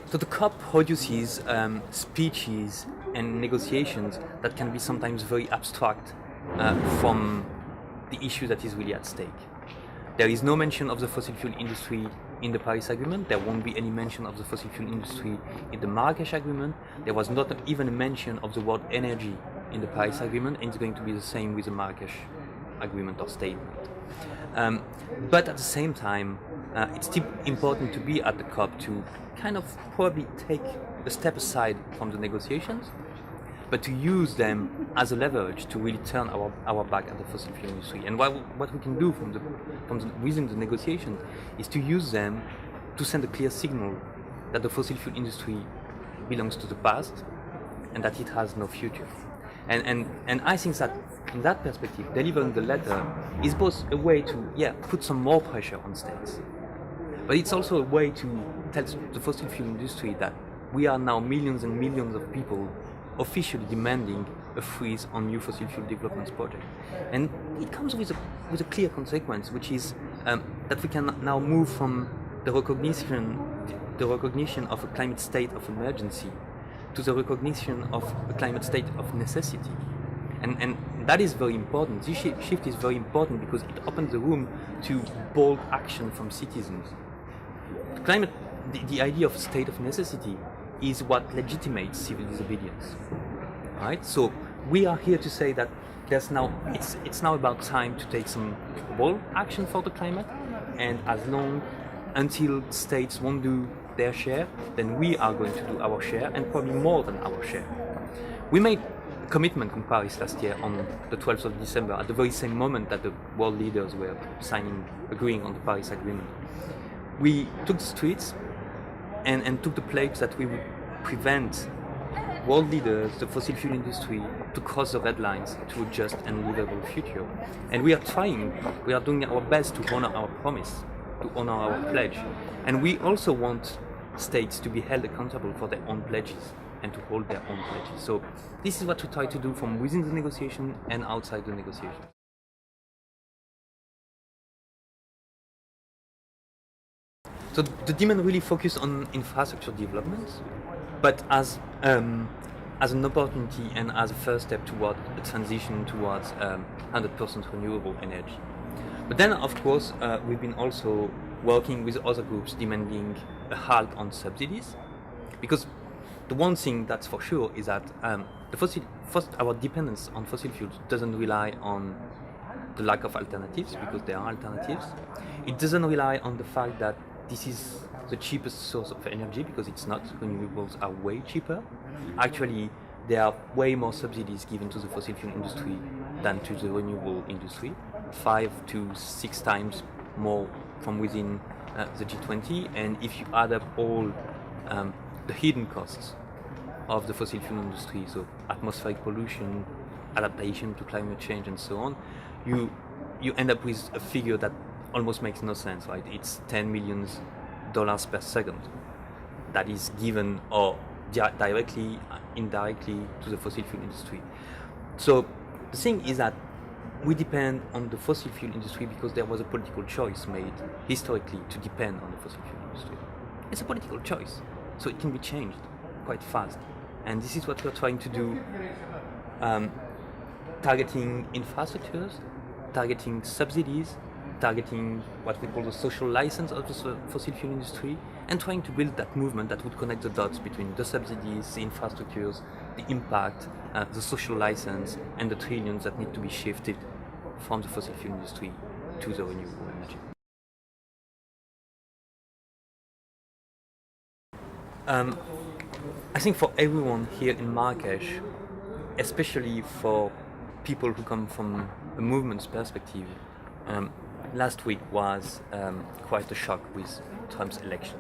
So the COP produces speeches and negotiations that can be sometimes very abstract from the issue that is really at stake. There is no mention of the fossil fuel industry in the Paris Agreement. There won't be any mention of the fossil fuel industry in the Marrakesh Agreement. There was not even a mention of the word energy in the Paris Agreement, and it's going to be the same with the Marrakesh Agreement or statement. But at the same time, it's still important to be at the COP to kind of probably take a step aside from the negotiations, but to use them as a leverage to really turn our back at the fossil fuel industry. And what we can do within the negotiation is to use them to send a clear signal that the fossil fuel industry belongs to the past and that it has no future. And I think that in that perspective, delivering the letter is both a way to put some more pressure on states, but it's also a way to tell the fossil fuel industry that we are now millions and millions of people officially demanding a freeze on new fossil fuel development projects. And it comes with a clear consequence, which is that we can now move from the recognition of a climate state of emergency to the recognition of a climate state of necessity. And that is very important. This shift is very important because it opens the room to bold action from citizens. The idea of state of necessity is what legitimates civil disobedience, right? So we are here to say that it's now about time to take some bold action for the climate, and until states won't do their share, then we are going to do our share, and probably more than our share. We made a commitment in Paris last year on the 12th of December, at the very same moment that the world leaders were agreeing on the Paris Agreement. We took the streets and took the pledge that we would prevent world leaders, the fossil fuel industry, to cross the red lines to a just and livable future. And we are doing our best to honor our promise, to honor our pledge. And we also want states to be held accountable for their own pledges and to hold their own pledges. So this is what we try to do from within the negotiation and outside the negotiation. So the demand really focused on infrastructure development, but as an opportunity and as a first step toward a transition towards 100% renewable energy. But then, of course, we've been also working with other groups demanding a halt on subsidies, because the one thing that's for sure is that our dependence on fossil fuels doesn't rely on the lack of alternatives, because there are alternatives. It doesn't rely on the fact that this is the cheapest source of energy, because it's not. Renewables are way cheaper. Actually, there are way more subsidies given to the fossil fuel industry than to the renewable industry, 5 to 6 times more from within the G20. And if you add up all the hidden costs of the fossil fuel industry, so atmospheric pollution, adaptation to climate change, and so on, you end up with a figure that almost makes no sense, right? It's $10 million per second that is given or directly, indirectly to the fossil fuel industry. So the thing is that we depend on the fossil fuel industry because there was a political choice made historically to depend on the fossil fuel industry. It's a political choice, so it can be changed quite fast. And this is what we're trying to do, targeting infrastructures, targeting subsidies, targeting what we call the social license of the fossil fuel industry, and trying to build that movement that would connect the dots between the subsidies, the infrastructures, the impact, the social license, and the trillions that need to be shifted from the fossil fuel industry to the renewable energy. I think for everyone here in Marrakesh, especially for people who come from a movement's perspective, last week was quite a shock with Trump's election.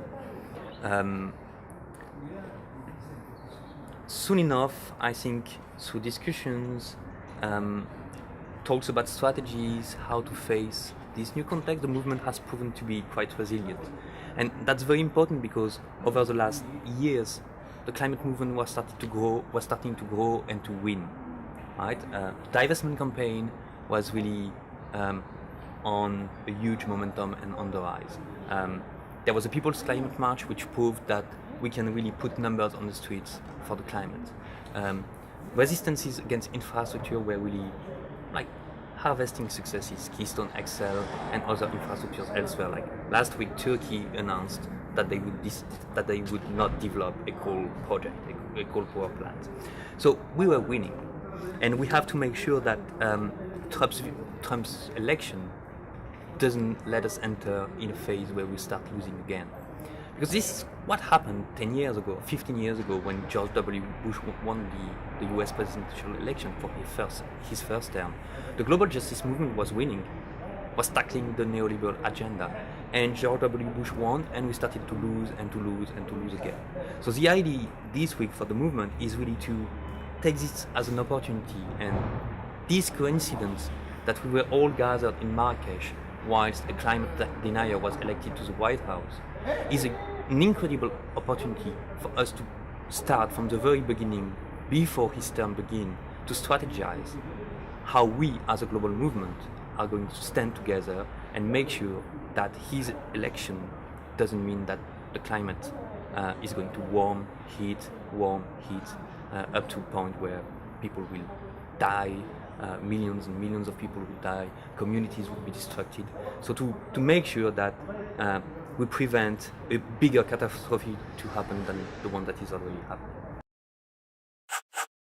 Soon enough, I think, through discussions, talks about strategies, how to face this new context, the movement has proven to be quite resilient. And that's very important because over the last years, the climate movement was starting to grow and to win. Right? Divestment campaign was really on a huge momentum and on the rise. There was a People's Climate March which proved that we can really put numbers on the streets for the climate. Resistances against infrastructure were really like harvesting successes, Keystone XL and other infrastructures elsewhere. Like last week, Turkey announced that they would not develop a coal project, a coal power plant. So we were winning, and we have to make sure that Trump's election doesn't let us enter in a phase where we start losing again. Because this is what happened 10 years ago, 15 years ago, when George W. Bush won the US presidential election for his first term. The global justice movement was winning, was tackling the neoliberal agenda. And George W. Bush won, and we started to lose and to lose and to lose again. So the idea this week for the movement is really to take this as an opportunity, and this coincidence that we were all gathered in Marrakesh whilst a climate denier was elected to the White House is an incredible opportunity for us to start from the very beginning, before his term begins, to strategize how we as a global movement are going to stand together and make sure that his election doesn't mean that the climate is going to warm, heat, up to a point where people will die, millions and millions of people will die, communities will be destructed. So to make sure that we prevent a bigger catastrophe to happen than the one that is already happening.